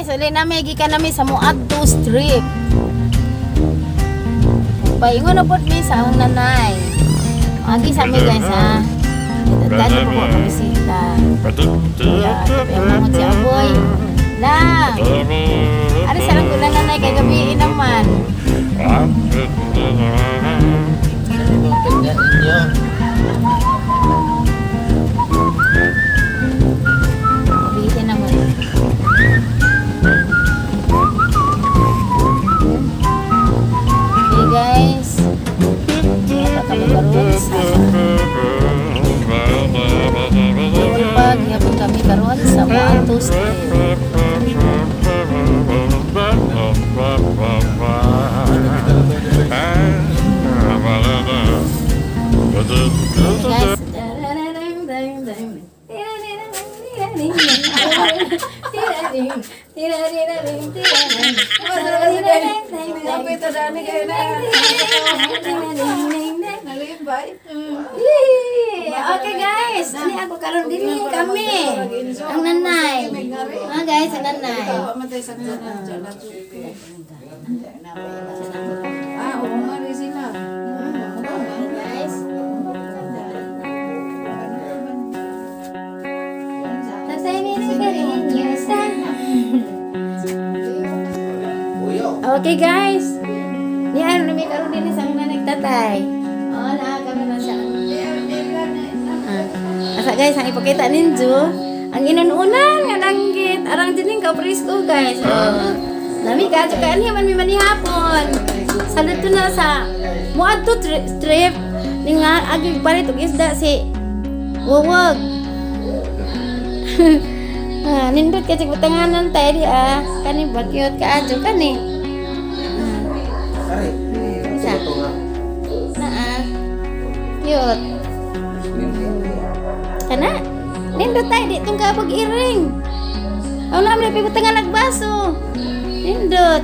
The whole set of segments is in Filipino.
guys, uli namin gikan namin sa Muadto Strip. Paingon na po mi sa akong nanay. Agi sa mi guys ha. Dali po ako bisita. Yung mga si Aboy. Na. Ari sa lang kulang nanay kay gabiin naman. Gabihin naman. Okay guys. Ito kami karoon sa pag yapon kami karoon sa Muadto Strip. Okay guys, ini aku karon dini kami ang nanay. Guys, ang nanay. Guys. Okay guys. Yan, lumi karon din sa nanay tatay. Oh, na kami na siya. Asa guys, ang ipakita ninyo, ang inununan nga langgit, arang dining ka presko guys. Oh. Lami ka kan man mi manihapon. Salud to na sa Muadto Strip ninga agi palit og isda si Wawag. Nindot ka sig butanganan tay di kani bakyot ka adyo kani. Isa. Cute. Kana nindot tay di tungka pag-iring. Aw na amre pibutangan nagbaso. Nindot.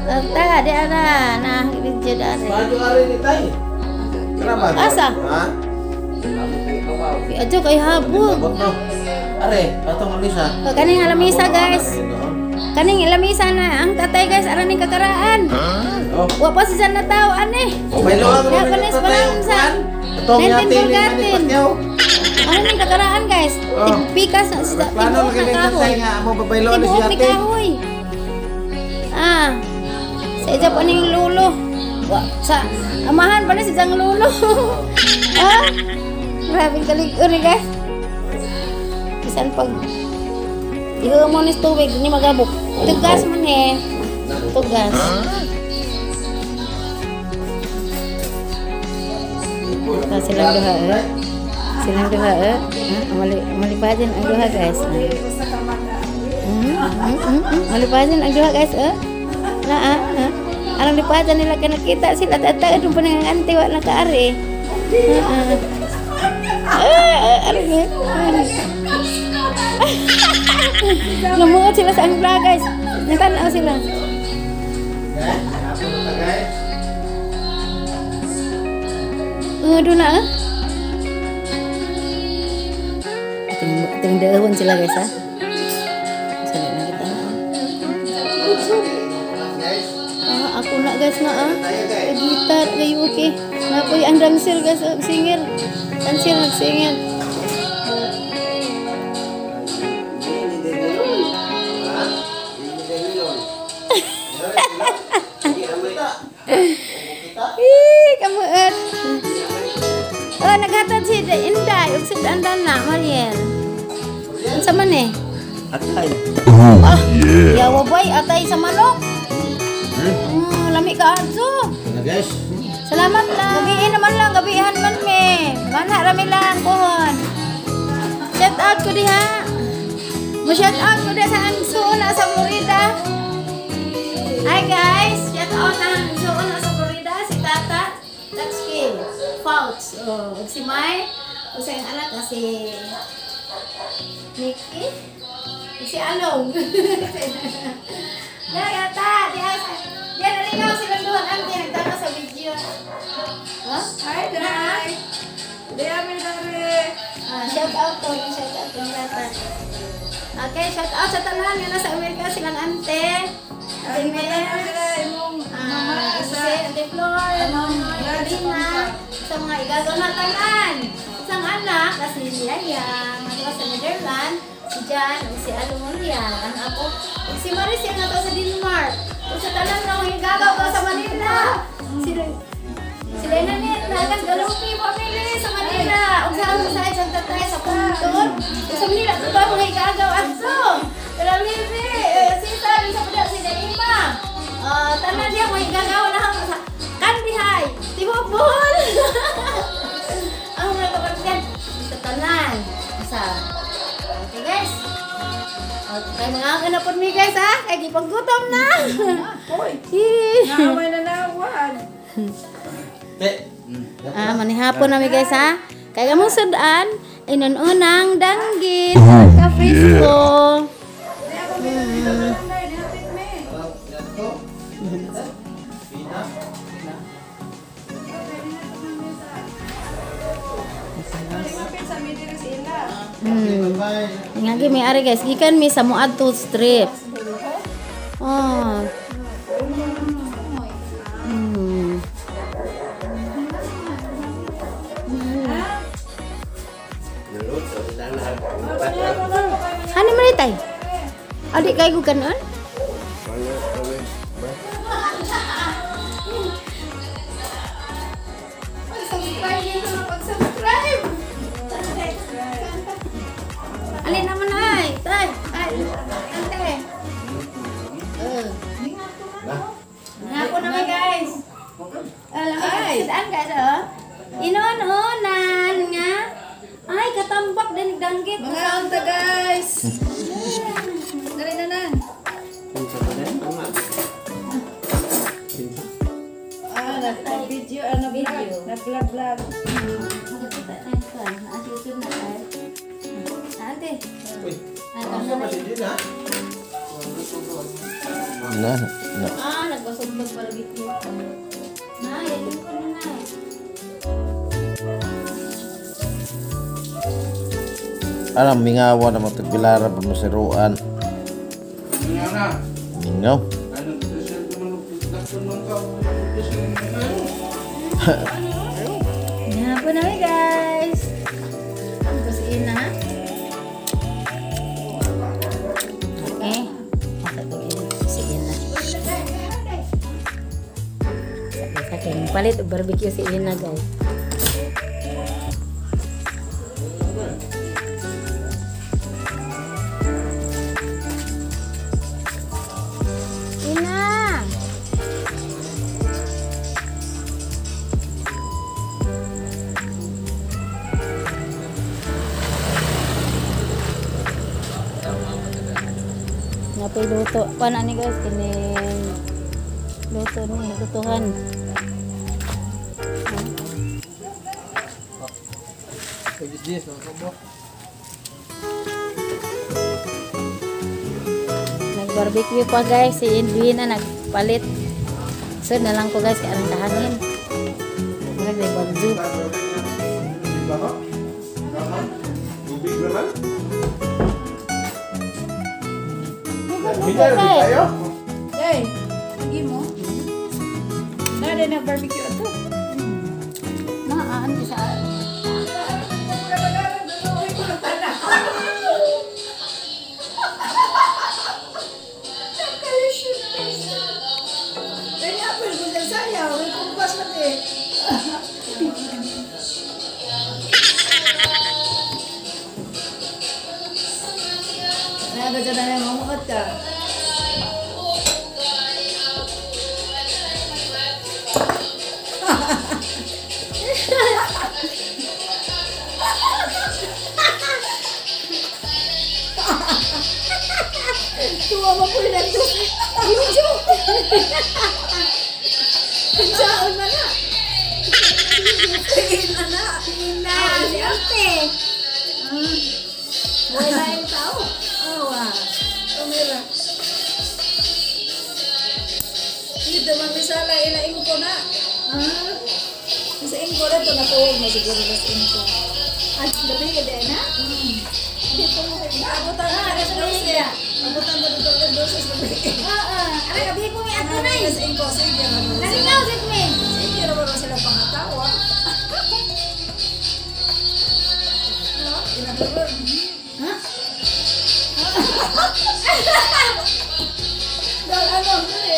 Tata di ana nah video dari. Baju hari ni tay. Kenapa? Asa? Hah? Ajo kay habog. Are, atong Alisa. Kaning alamisa guys. Kaning alamisa na ang tatay guys ara ning kakaraan. Oh. Wa pa si sana tao ani. May luwag Ya panis palang sa. Atong yati ni manipatyaw. Ano ning kakaraan guys? Pikas sa Plano lagi ni tatay nga mo babaylo ni si Tibuok ni ate. kahoy. Sa ija pa ning lulo. Wa sa amahan pa ni si jang lulo. Grabe kalig-ur guys. Bisan pag iho mo ni tubig ni magabok. Tugas man tugas. Silang duha silang duha amali pajan ang duha guys. Amali pajan ang duha guys arang dipajan nila kana kita sila tata adun pananganti wa na kaari. Namuot sila sa angla guys. Natanaw sila. Doon na Ating dahon sila guys ha. Sali na kita ako na guys na gitar kayo okay. Napoy ang dancer guys singer. Dancer nagsinger. Kamuat. Oh, naghatod si Inday ug si Dandan na Mariel. Unsa man Atay. Yeah. Yawa boy, atay sa manok. Lami ka adso. Guys. Salamat lang. Gabihin naman lang, gabihan man me. Mana rami lang kuhon. Shout out ko diha. Mo shout out ko diha sa Angso na sa Florida. Hi guys, shout out na Angso na sa Florida si Tata. Taxkin. Fouts. Si Mai. O sa yung anak na si Nikki. Si Along. Yata, diyan naligaw silang duhan ang nagtama sa video. Hi, Dad. Diyan may dari. Shout out to, shout out to Tata. Okay, shout out sa tanan nga nasa Amerika silang ante. Ate Mel, si Ate Flor, Carolina, sa mga igagaw na tanan. Isang anak, kasi si Yayang, ano sa Netherlands, si Jan, si Alumulian, ang ako, si Maris yung nato sa Denmark. Kung sa tanan na mga igagaw ko sa Manila. Sila na nit, nagan galupi family sa Manila. Kung saan sa isang tatay sa Puntod. Sa Manila, ito ba mga igagaw ato? Pero libre, sisa, sa pala si Naima. Tanan niya mga igagaw na sa Kandihay, Tibubol. Ang mga kapatid sa tanan. Okay guys. Okay, mga na po mi guys ha. Kaya gipaggutom na. Hoy. Naaway na naawad. Manihapon namin guys ha. Kaya mong sudan, inununang danggit, ka-frisco. Ngagi may ari guys, gikan mi sa Muadto strip. Oh. Hani man itay? Adik kay ko kanon? Alin naman ay, tay, ante. Ngapo naman guys. Saan guys oh? Inuunan nga. Ay, katambak din danggit. Mga anta guys. Dali na na. Nag-video, nag-vlog. Ate. Nagbasog-bag palagit ko. Yan ko na na. Alam, mingawa na magtagbilara pa masiruan. Mingaw. Yan po namin guys. Tapos ina. Okay. Sige na. Saking palit barbecue si Ina guys. Napay luto. Paano ni guys? Ini luto ni lutuhan. Nag-barbecue pa guys. Si Indwina nagpalit. So na lang ko guys kaya ang kahangin. Nag-barbecue. Hey, lagi mo? Nada nag-barbecue ato. Naan sa Nada dyan na yung mamuot ka. tuwa mo po lang to. Yung joke. Saan na na? Tingin na. Si ate. Wala yung tao. Kamera. Ito mamisala ilaing ko na. Sa ingko na ito natuwag na siguro na sa ingko. At gabi ka din na? Abutan na ng dosis. Abutan na ng dosis. Ano gabi ko may ato na eh. Sa inko, sige. Nalingaw si Queen. Sige, naman sila pangatawa. Ha? Dahil ano, dali.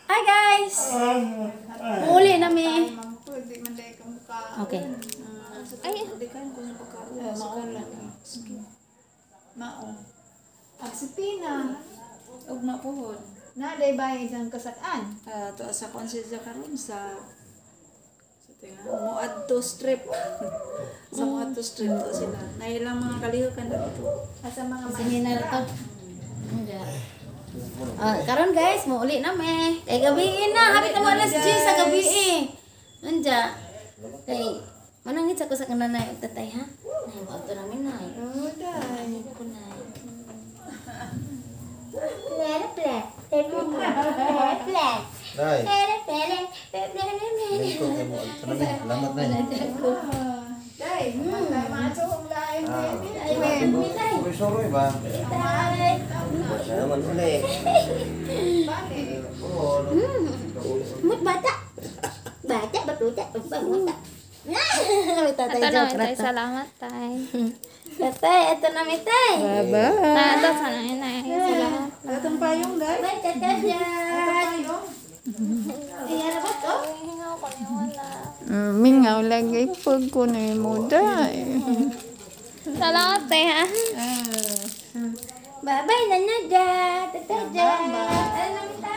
Hi guys! Uli na mi. Okay. Ay, hindi ka kung pagkaroon. Maulan. Mao. Agsipina. Og mapuhon. Na day bayad ang kasat-an. To sa konsensya karon sa tinga Moadto strip. Sa Moadto strip to sila. Na ilang mga kalihukan dito. Asa mga Seminar to. Karon guys, mo uli na mi. Kay gabi na, hapit na mo alas 10 sa gabi eh. Nanja. Kay manangit ako sa kananay tatay ha. Nay mo ato namin nay. Oh, day. Ko nay. Nay. Lingko kay mo. Salamat nay. Day, macho ang lain. Sorry ba? Salamat ulit. Mut bata. Bata batuta, bata. Tatay Ito joke na, tay. rata. Salamat, tay. Tatay, ito na mi tay. Na, ito, sana yun, tay. Salamat. Atong payong, day. Bye, tatay. Payong. Iyara ba to? Hingaw ko ni wala. Mingaw lagi pag ko na mo, day. Salamat, tay, ha? Bye-bye na na da. Tatay. Ano mi tay?